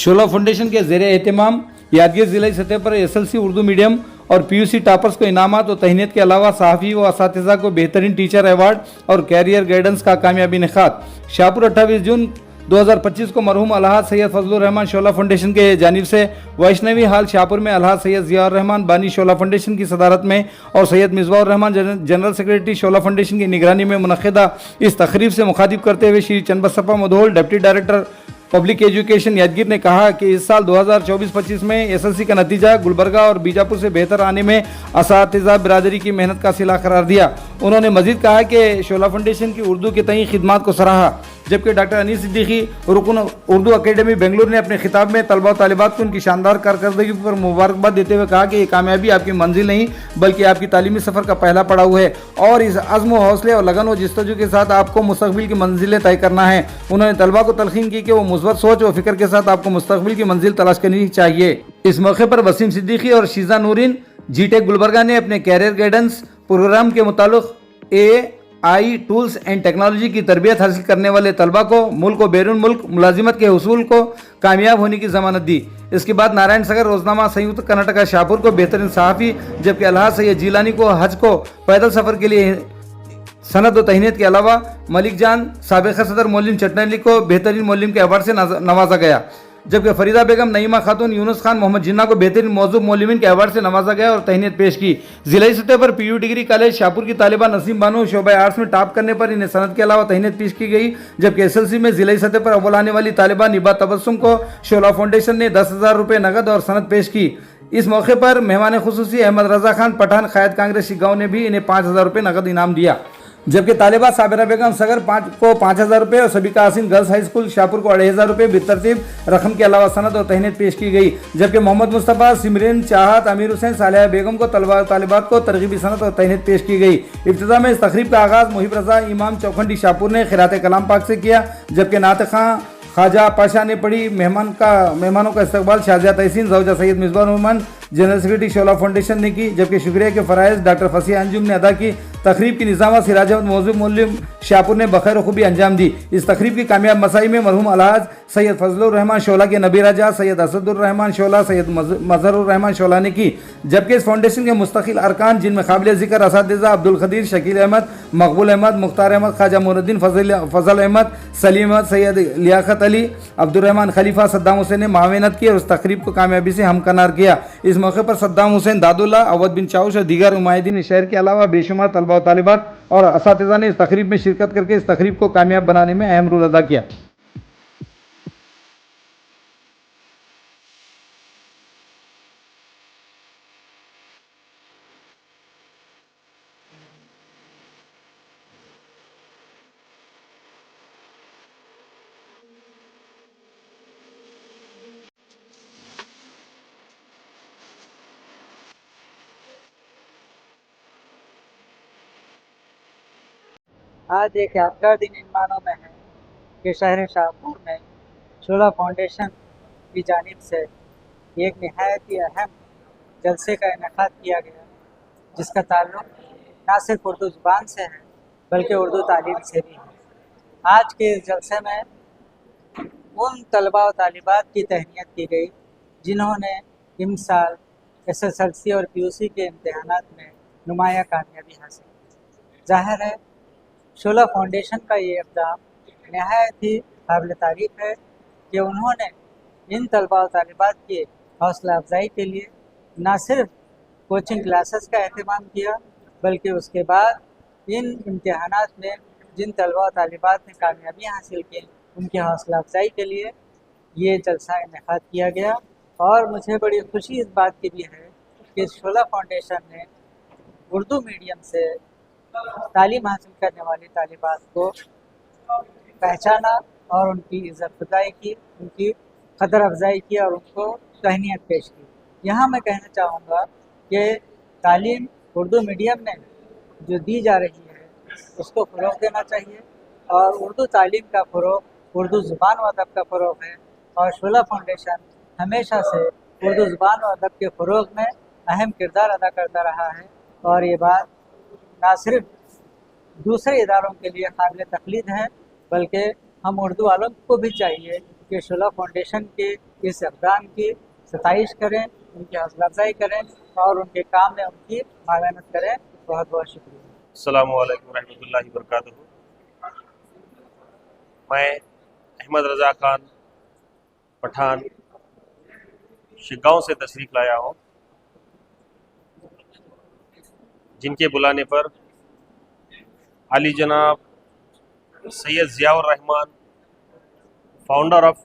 शोला foundation के ज़ेर एहतमाम यादगीर ज़िला सतह पर एसएलसी उर्दू मीडियम और पीयूसी टॉपर्स को इनामात और तहनीत के अलावा सहाफ़ी व असातिज़ा को बेहतरीन टीचर अवार्ड और कैरियर गाइडेंस का कामयाबी निखात। शाहपुर 28 जून 2025 को मरहूम अलहाज सैयद फजलुर रहमान शोला फाउंडेशन के जानिब से वैष्णवी हाल शाहपुर में अलहाज सैयद ज़ियाउर रहमान बानी शोला फाउंडेशन की सदारत में और सैयद मिसबाहुर रहमान जनरल सेक्रेटरी शोला फाउंडेशन की निगरानी में मुनक़िदा इस तकरीब से मुखातिब करते हुए Shri Chandbasappa Madhol deputy director public education Yadgir ने कहा कि इस साल 2024-25 में एसएलसी का नतीजा गुलबर्गा और बीजापुर से बेहतर आने में असातिज़ा बिरादरी की मेहनत का सिला करार दिया। उन्होंने मजीद कहा कि शोला फाउंडेशन की उर्दू के तई खिदमात को सराहा, जबकि डॉक्टर अनीस सिद्दीकी रुकन उर्दू अकेडमी बेंगलुरु ने अपने खिताब में तलबा और तालिबात को उनकी शानदार कारकर्दगी पर मुबारकबाद देते हुए कहा कि ये कामयाबी आपकी मंजिल नहीं बल्कि आपकी तालीमी सफ़र का पहला पड़ाव है और इस अज़्म हौसले और लगन व जिस्तजू के साथ आपको मुस्तक़बिल की मंजिलें तय करना है। उन्होंने तलबा को तलखीन की कि वो मुस्बत सोच व फिक्र के साथ आपको मुस्तक़बिल की मंजिल तलाश करनी चाहिए। इस मौके पर वसीम सिद्दीकी और शीज़ा नूरीन जीटेक गुलबर्गा ने अपने कैरियर गाइडेंस प्रोग्राम के मुताबिक AI टूल्स एंड टेक्नोलॉजी की तरबियत हासिल करने वाले तलबा को मुल्क व बैरून मुल्क मुलाजिमत के हुसूल को कामयाब होने की ज़मानत दी। इसके बाद नारायण सागर रोजनामा संयुक्त कर्नाटका शाहपुर को बेहतरीन सहाफ़ी, जबकि अलहाज सैयद जिलानी को हज को पैदल सफ़र के लिए सनद व तहनीत के अलावा मलिक जान साबिक़ सदर मौलिम चटनली को बेहतरीन मौलिम के अवार्ड से नवाजा गया, जबकि फरीदा बेगम, नईमा खातून, यूनुस खान, मोहम्मद जिन्ना को बेहतरीन मौजूद मौलिमिन के अवार्ड से नवाजा गया और तहनीत पेश की। जिलाई सतह पर पीयू डिग्री कॉलेज शाहपुर की तालिबा नसीम बानो शोबा आर्ट्स में टॉप करने पर इन्हें सनद के अलावा तहनीत पेश की गई, जबकि एसएलसी में जिलाई सतह पर अव्वल आने वाली तालिबा निबा तबस्सुम को शोला फाउंडेशन ने 10,000 रुपये नकद और सनद पेश की। इस मौके पर मेहमान खुसूसी अहमद रजा खान पठान कायद कांग्रेस शिगांव ने भी इन्हें 5,000 रुपये नकद इनाम दिया, जबकि तालिबा साबिरा बेगम सगर को 5,000 रुपये और सबिका हसीन गर्ल्स हाई स्कूल शाहपुर को 2,500 रुपये बेतरतीब रकम के अलावा सनद और तहनीत पेश की गई, जबकि मोहम्मद मुस्तफ़ा, सिमरन, चाहत, अमीर हुसैन, सालिया बेगम को तालिबात को तरगीबी सनद और तहनीत पेश की गई। इब्तिदा में इस तकरीब का आगाज़ मुहिब रजा इमाम चौखंडी शाहपुर ने खिरात कलाम पाक से किया, जबकि नात खां ख्वाजा पाशा ने पढ़ी। मेहमानों का इस्तकबाल शाहजिया तहसीन जौजा सैयद मिसबाहुर रहमान जनरल सेक्रेटरी शोला फाउंडेशन ने की, जबकि शुक्रिया के फ़राइज़ डॉक्टर फसीह अंजुम ने अदा की। तकरीब की निज़ामा सिराज अहमद मौजूद मौलवी शाहपुर ने बखैर खूबी अंजाम दी। इस तकरीब की कामयाब मसाई में मरहूम अलहाज सैयद फजलुर रहमान शोला के नबी जा, सैयद असदुर रहमान शोला, सैयद मजहरुर रहमान शोला ने की, जबकि इस फाउंडेशन के मुस्तकिल अरकान जिनमें काबिल ज़िक्र असातिज़ा अब्दुल खदीर, शकील अहमद, मकबूल अहमद, मुख्तार अहमद, ख्वाजा मोइनुद्दीन फजल अहमद, सलीम अहमद, सैयद लियाकत अली, अब्दुर्रहमान खलीफा, सद्दाम हुसैन ने मावेनत की और उस तकरीब को कामयाबी से हमकनार किया। इस मौके पर सद्दाम हुसैन, दादुल्ला, अवध बिन चाउश और दीगर उमायदीन शहर के अलावा बेशुमार तलबा और तालिबात और असातिज़ा ने इस तकरीब में शिरकत करके इस तकरीब को कामयाब बनाने में अहम रोल अदा किया। आज एक यादगार दिन इन मानों में है कि शहर शाहपुर में शोला फाउंडेशन की जानिब से एक नहायत ही अहम जलसे का इनेकाद किया गया, जिसका ताल्लुक़ न सिर्फ उर्दू ज़ुबान से है बल्कि उर्दू तालीम से भी है। आज के इस जलसे में उन तलबा और तालिबात की तहनीत की गई जिन्होंने इस साल SSLC और PUC के इम्तहानात में नुमाया कामयाबी हासिल की। ज़ाहिर है शोला फाउंडेशन का ये इक़दाम नहायत ही काबिल तारीफ़ है कि उन्होंने इन तलबा और तालिबात की हौसला अफजाई के लिए न सिर्फ कोचिंग क्लासेस का अहतमाम किया बल्कि उसके बाद इन इम्तहानात में जिन तलबा और तालिबात ने कामयाबियाँ हासिल की उनकी हौसला अफजाई के लिए ये जलसा इनेकाद किया गया। और मुझे बड़ी खुशी इस बात की भी है कि शोला फाउंडेशन ने उर्दू मीडियम से तालीम हासिल करने वाली तालिबात को पहचाना और उनकी इज़्ज़त अफ़ज़ाई की, उनकी कदर अफ़ज़ाई की और उनको तहनीत पेश की। यहाँ मैं कहना चाहूँगा कि तालीम उर्दू मीडियम में जो दी जा रही है उसको फ़रोग़ देना चाहिए और उर्दू तालीम का फ़रोग़, उर्दू ज़ुबान व अदब का फ़रोग़ है और शोला फाउंडेशन हमेशा से उर्दू ज़ुबान व अदब के फ़रोग़ में अहम किरदार अदा करता रहा है। और ये बात ना सिर्फ दूसरे इदारों के लिए काबिल तक़लीद है बल्कि हम उर्दू वालों को भी चाहिए कि शोला फाउंडेशन के इस अभियान की सताइश करें, उनकी हौसला अफजाई करें और उनके काम में उनकी मावनत करें। बहुत बहुत शुक्रिया। अस्सलामु अलैकुम रहमतुल्लाहि वबरकातुहू। मैं अहमद रज़ा खान पठान शिगांव से तशरीफ़ लाया हूँ, जिनके बुलाने पर आली जनाब Syed Ziaur Rahman, founder of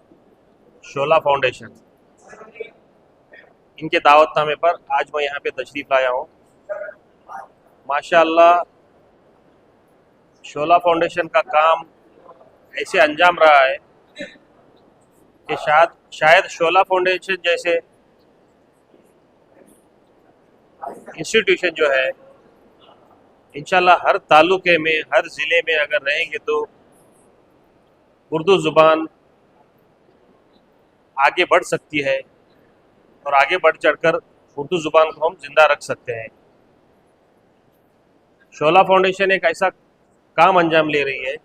Shola foundation, इनके दावतनामे पर आज मैं यहाँ पे तशरीफ़ लाया हूँ। माशाअल्लाह शोला फाउंडेशन का काम ऐसे अंजाम रहा है कि शायद शोला फाउंडेशन जैसे इंस्टीट्यूशन जो है इंशाल्लाह हर तालुके में, हर ज़िले में अगर रहेंगे तो उर्दू ज़ुबान आगे बढ़ सकती है और आगे बढ़ चढ़कर उर्दू ज़ुबान को हम जिंदा रख सकते हैं। शोला फाउंडेशन एक ऐसा काम अंजाम ले रही है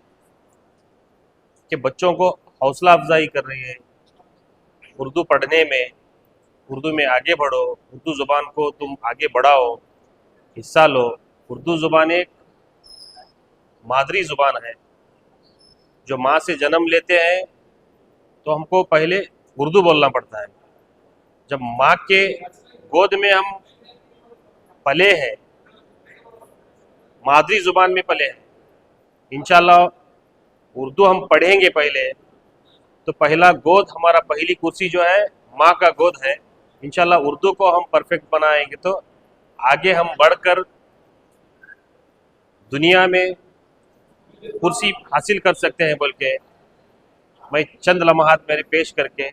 कि बच्चों को हौसला अफजाई कर रही है उर्दू पढ़ने में, उर्दू में आगे बढ़ो, उर्दू ज़ुबान को तुम आगे बढ़ाओ, हिस्सा लो। उर्दू ज़ुबान एक मादरी ज़ुबान है। जो माँ से जन्म लेते हैं तो हमको पहले उर्दू बोलना पड़ता है। जब माँ के गोद में हम पले हैं, मादरी ज़ुबान में पले हैं, इंशाल्लाह उर्दू हम पढ़ेंगे पहले तो पहला गोद हमारा, पहली कुर्सी जो है माँ का गोद है। इंशाल्लाह उर्दू को हम परफेक्ट बनाएंगे तो आगे हम बढ़कर दुनिया में कुर्सी हासिल कर सकते हैं। बोल के मैं चंद लम्हात मेरे पेश करके